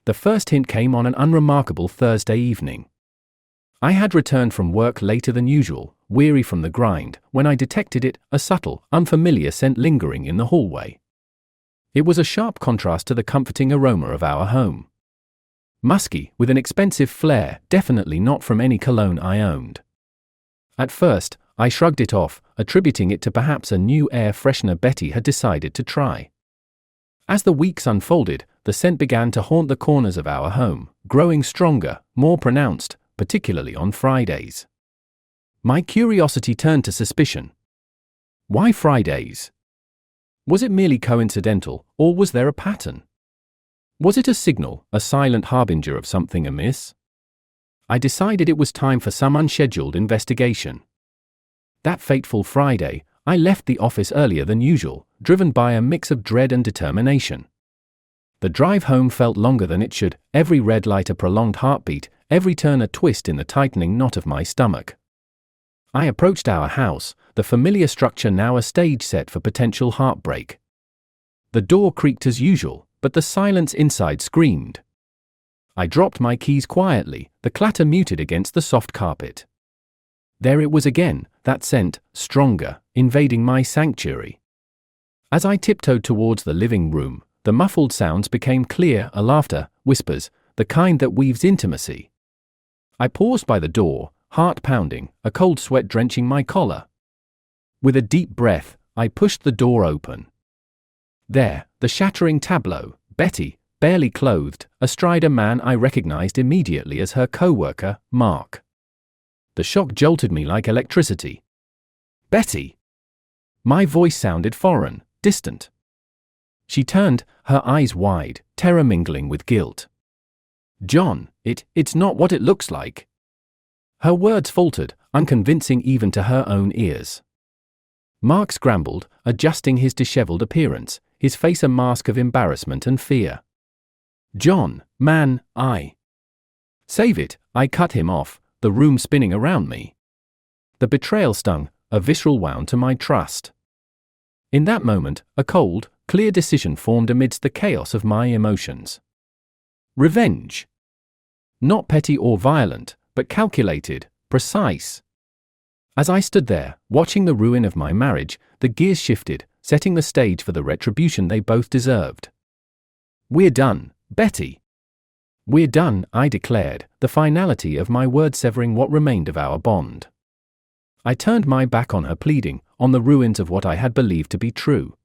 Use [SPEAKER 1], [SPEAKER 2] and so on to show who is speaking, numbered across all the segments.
[SPEAKER 1] The first hint came on an unremarkable Thursday evening. I had returned from work later than usual, weary from the grind, when I detected it, a subtle, unfamiliar scent lingering in the hallway. It was a sharp contrast to the comforting aroma of our home. Musky, with an expensive flair, definitely not from any cologne I owned. At first, I shrugged it off, attributing it to perhaps a new air freshener Betty had decided to try. As the weeks unfolded, the scent began to haunt the corners of our home, growing stronger, more pronounced, particularly on Fridays. My curiosity turned to suspicion. Why Fridays? Was it merely coincidental, or was there a pattern? Was it a signal, a silent harbinger of something amiss? I decided it was time for some unscheduled investigation. That fateful Friday, I left the office earlier than usual, driven by a mix of dread and determination. The drive home felt longer than it should, every red light a prolonged heartbeat, every turn a twist in the tightening knot of my stomach. I approached our house, the familiar structure now a stage set for potential heartbreak. The door creaked as usual, but the silence inside screamed. I dropped my keys quietly, the clatter muted against the soft carpet. There it was again, that scent, stronger, invading my sanctuary. As I tiptoed towards the living room, the muffled sounds became clear, a laughter, whispers, the kind that weaves intimacy. I paused by the door, heart pounding, a cold sweat drenching my collar. With a deep breath, I pushed the door open. There, the shattering tableau, Betty, barely clothed, astride a man I recognized immediately as her co-worker, Mark. The shock jolted me like electricity. Betty! My voice sounded foreign, distant. She turned, her eyes wide, terror mingling with guilt. John, it's not what it looks like. Her words faltered, unconvincing even to her own ears. Mark scrambled, adjusting his disheveled appearance, his face a mask of embarrassment and fear. John, man, Save it, I cut him off, the room spinning around me. The betrayal stung, a visceral wound to my trust. In that moment, a cold, clear decision formed amidst the chaos of my emotions. Revenge. Not petty or violent, but calculated, precise. As I stood there, watching the ruin of my marriage, the gears shifted, setting the stage for the retribution they both deserved. We're done, Betty. We're done, I declared, the finality of my word severing what remained of our bond. I turned my back on her pleading, on the ruins of what I had believed to be true.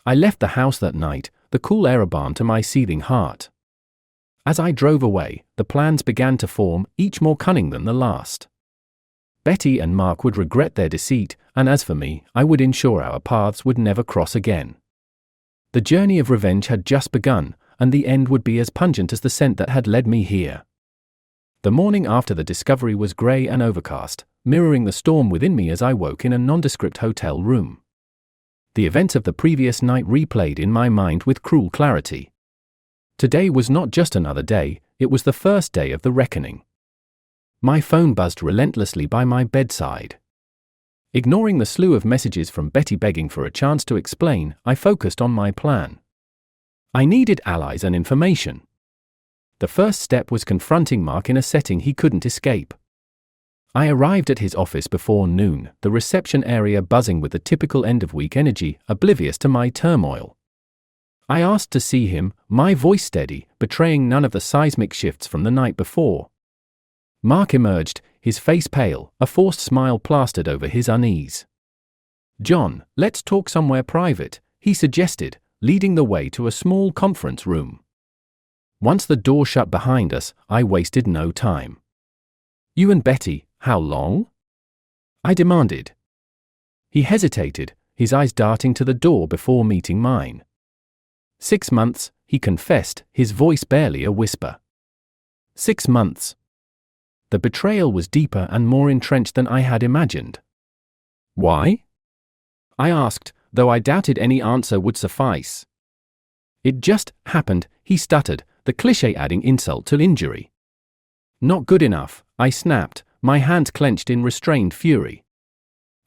[SPEAKER 1] I left the house that night, the cool air a balm to my seething heart. As I drove away, the plans began to form, each more cunning than the last. Betty and Mark would regret their deceit, and as for me, I would ensure our paths would never cross again. The journey of revenge had just begun, and the end would be as pungent as the scent that had led me here. The morning after the discovery was grey and overcast, mirroring the storm within me as I woke in a nondescript hotel room. The events of the previous night replayed in my mind with cruel clarity. Today was not just another day, it was the first day of the reckoning. My phone buzzed relentlessly by my bedside. Ignoring the slew of messages from Betty begging for a chance to explain, I focused on my plan. I needed allies and information. The first step was confronting Mark in a setting he couldn't escape. I arrived at his office before noon, the reception area buzzing with the typical end-of-week energy, oblivious to my turmoil. I asked to see him, my voice steady, betraying none of the seismic shifts from the night before. Mark emerged, his face pale, a forced smile plastered over his unease. John, let's talk somewhere private, he suggested, leading the way to a small conference room. Once the door shut behind us, I wasted no time. You and Betty, how long? I demanded. He hesitated, his eyes darting to the door before meeting mine. 6 months, he confessed, his voice barely a whisper. 6 months. The betrayal was deeper and more entrenched than I had imagined. Why? I asked, though I doubted any answer would suffice. It just happened, he stuttered, the cliché adding insult to injury. Not good enough, I snapped, my hands clenched in restrained fury.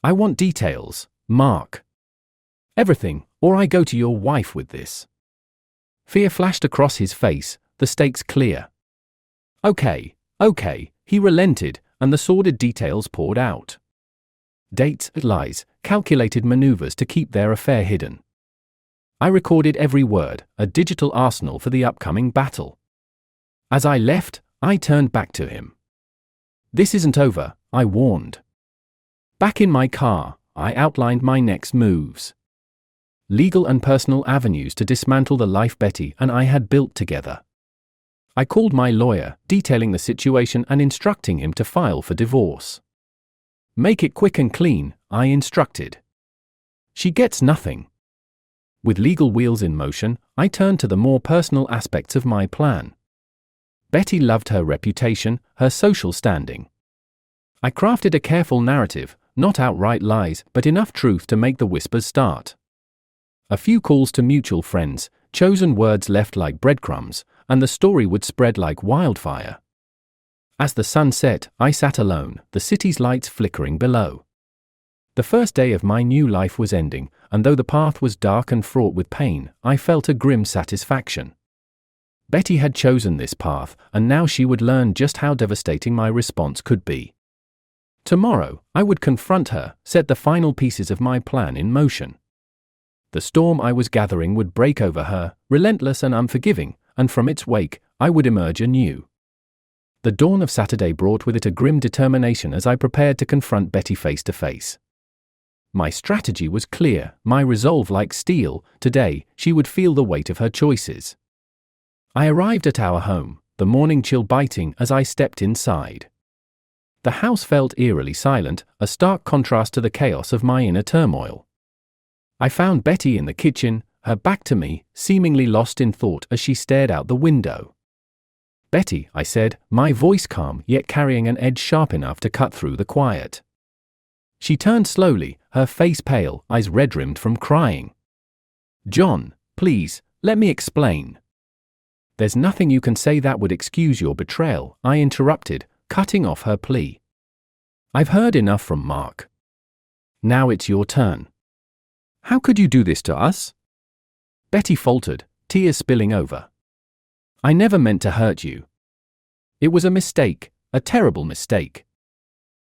[SPEAKER 1] I want details, Mark. Everything, or I go to your wife with this. Fear flashed across his face, the stakes clear. Okay, he relented, and the sordid details poured out. Dates, lies, calculated maneuvers to keep their affair hidden. I recorded every word, a digital arsenal for the upcoming battle. As I left, I turned back to him. This isn't over, I warned. Back in my car, I outlined my next moves. Legal and personal avenues to dismantle the life Betty and I had built together. I called my lawyer, detailing the situation and instructing him to file for divorce. Make it quick and clean, I instructed. She gets nothing. With legal wheels in motion, I turned to the more personal aspects of my plan. Betty loved her reputation, her social standing. I crafted a careful narrative, not outright lies, but enough truth to make the whispers start. A few calls to mutual friends, chosen words left like breadcrumbs, and the story would spread like wildfire. As the sun set, I sat alone, the city's lights flickering below. The first day of my new life was ending, and though the path was dark and fraught with pain, I felt a grim satisfaction. Betty had chosen this path, and now she would learn just how devastating my response could be. Tomorrow, I would confront her, set the final pieces of my plan in motion. The storm I was gathering would break over her, relentless and unforgiving, and from its wake, I would emerge anew. The dawn of Saturday brought with it a grim determination as I prepared to confront Betty face to face. My strategy was clear, my resolve like steel. Today, she would feel the weight of her choices. I arrived at our home, the morning chill biting as I stepped inside. The house felt eerily silent, a stark contrast to the chaos of my inner turmoil. I found Betty in the kitchen, her back to me, seemingly lost in thought as she stared out the window. "Betty," I said, my voice calm yet carrying an edge sharp enough to cut through the quiet. She turned slowly, her face pale, eyes red-rimmed from crying. "John, please, let me explain." "There's nothing you can say that would excuse your betrayal," I interrupted, cutting off her plea. "I've heard enough from Mark. Now it's your turn." "How could you do this to us?" Betty faltered, tears spilling over. "I never meant to hurt you. It was a mistake, a terrible mistake.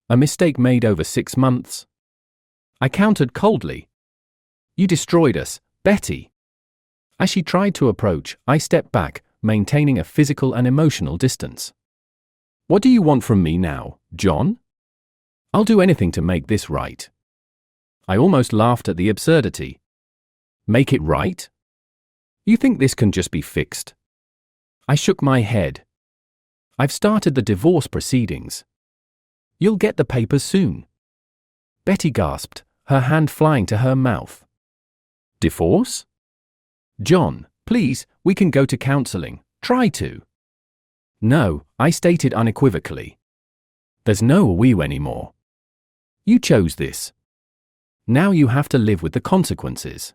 [SPEAKER 1] A mistake made over 6 months." I countered coldly. "You destroyed us, Betty." As she tried to approach, I stepped back, maintaining a physical and emotional distance. "What do you want from me now, John? I'll do anything to make this right." I almost laughed at the absurdity. "Make it right? You think this can just be fixed?" I shook my head. "I've started the divorce proceedings. You'll get the papers soon." Betty gasped, her hand flying to her mouth. "Divorce? John, please, we can go to counseling. Try to." "No," I stated unequivocally. "There's no we anymore. You chose this. Now you have to live with the consequences."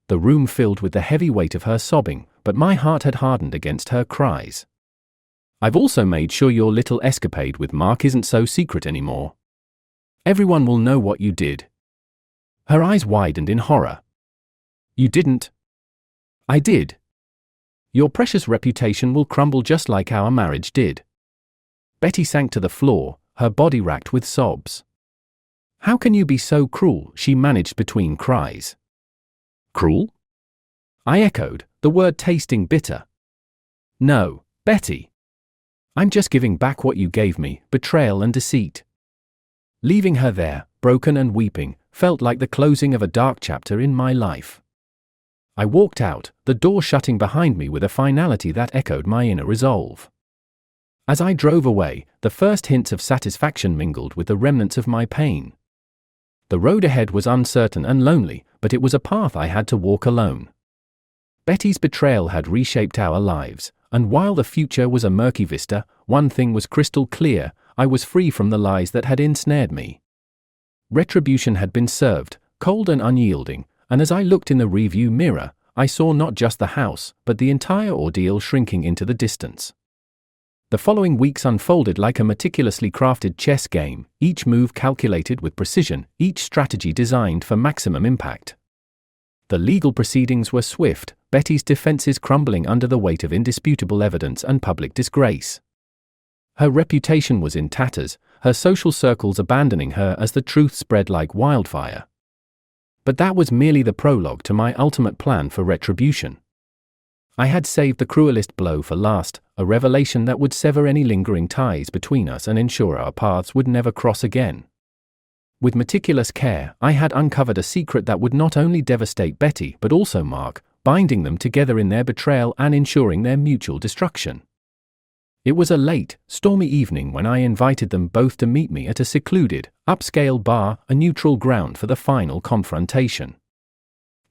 [SPEAKER 1] The room filled with the heavy weight of her sobbing, but my heart had hardened against her cries. "I've also made sure your little escapade with Mark isn't so secret anymore. Everyone will know what you did." Her eyes widened in horror. "You didn't." "I did. Your precious reputation will crumble just like our marriage did." Betty sank to the floor, her body racked with sobs. "How can you be so cruel?" she managed between cries. "Cruel?" I echoed, the word tasting bitter. "No, Betty. I'm just giving back what you gave me, betrayal and deceit." Leaving her there, broken and weeping, felt like the closing of a dark chapter in my life. I walked out, the door shutting behind me with a finality that echoed my inner resolve. As I drove away, the first hints of satisfaction mingled with the remnants of my pain. The road ahead was uncertain and lonely, but it was a path I had to walk alone. Betty's betrayal had reshaped our lives, and while the future was a murky vista, one thing was crystal clear: I was free from the lies that had ensnared me. Retribution had been served, cold and unyielding, and as I looked in the rearview mirror, I saw not just the house, but the entire ordeal shrinking into the distance. The following weeks unfolded like a meticulously crafted chess game, each move calculated with precision, each strategy designed for maximum impact. The legal proceedings were swift, Betty's defenses crumbling under the weight of indisputable evidence and public disgrace. Her reputation was in tatters, her social circles abandoning her as the truth spread like wildfire. But that was merely the prologue to my ultimate plan for retribution. I had saved the cruelest blow for last, a revelation that would sever any lingering ties between us and ensure our paths would never cross again. With meticulous care, I had uncovered a secret that would not only devastate Betty but also Mark, binding them together in their betrayal and ensuring their mutual destruction. It was a late, stormy evening when I invited them both to meet me at a secluded, upscale bar, a neutral ground for the final confrontation.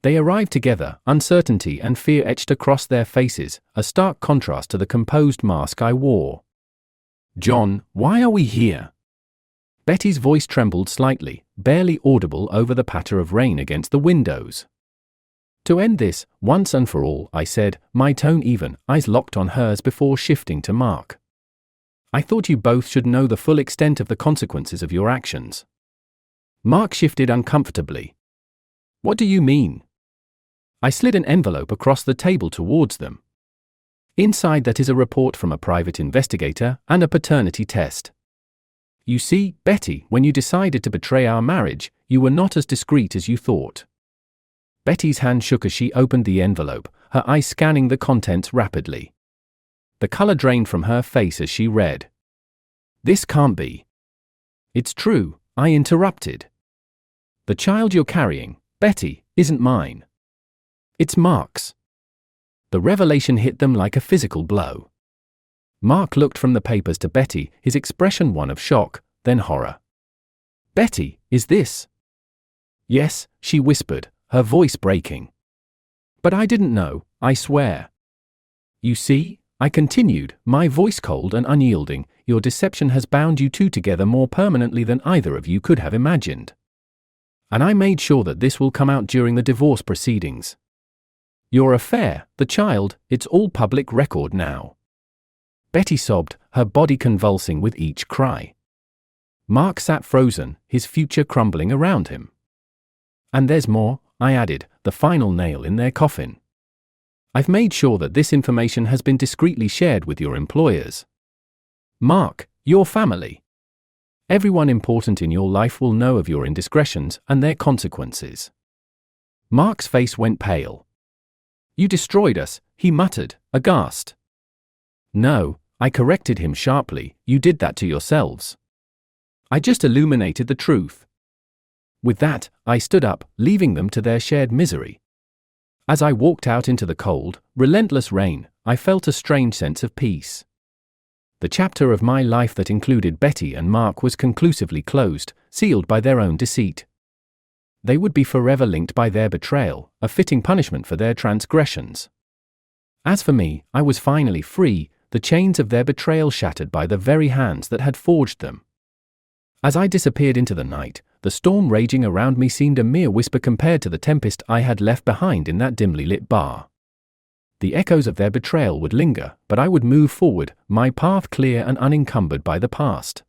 [SPEAKER 1] They arrived together, uncertainty and fear etched across their faces, a stark contrast to the composed mask I wore. "John, why are we here?" Betty's voice trembled slightly, barely audible over the patter of rain against the windows. "To end this, once and for all," I said, my tone even, eyes locked on hers before shifting to Mark. "I thought you both should know the full extent of the consequences of your actions." Mark shifted uncomfortably. "What do you mean?" I slid an envelope across the table towards them. Inside that is a report from a private investigator and a paternity test. "You see, Betty, when you decided to betray our marriage, you were not as discreet as you thought." Betty's hand shook as she opened the envelope, her eyes scanning the contents rapidly. The color drained from her face as she read. "This can't be." "It's true," I interrupted. "The child you're carrying, Betty, isn't mine. It's Mark's." The revelation hit them like a physical blow. Mark looked from the papers to Betty, his expression one of shock, then horror. "Betty, is this?" "Yes," she whispered, her voice breaking. "But I didn't know, I swear." "You see," I continued, my voice cold and unyielding, "your deception has bound you two together more permanently than either of you could have imagined. And I made sure that this will come out during the divorce proceedings. Your affair, the child, it's all public record now." Betty sobbed, her body convulsing with each cry. Mark sat frozen, his future crumbling around him. "And there's more," I added, the final nail in their coffin. "I've made sure that this information has been discreetly shared with your employers. Mark, your family. Everyone important in your life will know of your indiscretions and their consequences." Mark's face went pale. "You destroyed us," he muttered, aghast. "No," I corrected him sharply, "you did that to yourselves. I just illuminated the truth." With that, I stood up, leaving them to their shared misery. As I walked out into the cold, relentless rain, I felt a strange sense of peace. The chapter of my life that included Betty and Mark was conclusively closed, sealed by their own deceit. They would be forever linked by their betrayal, a fitting punishment for their transgressions. As for me, I was finally free, the chains of their betrayal shattered by the very hands that had forged them. As I disappeared into the night, the storm raging around me seemed a mere whisper compared to the tempest I had left behind in that dimly lit bar. The echoes of their betrayal would linger, but I would move forward, my path clear and unencumbered by the past.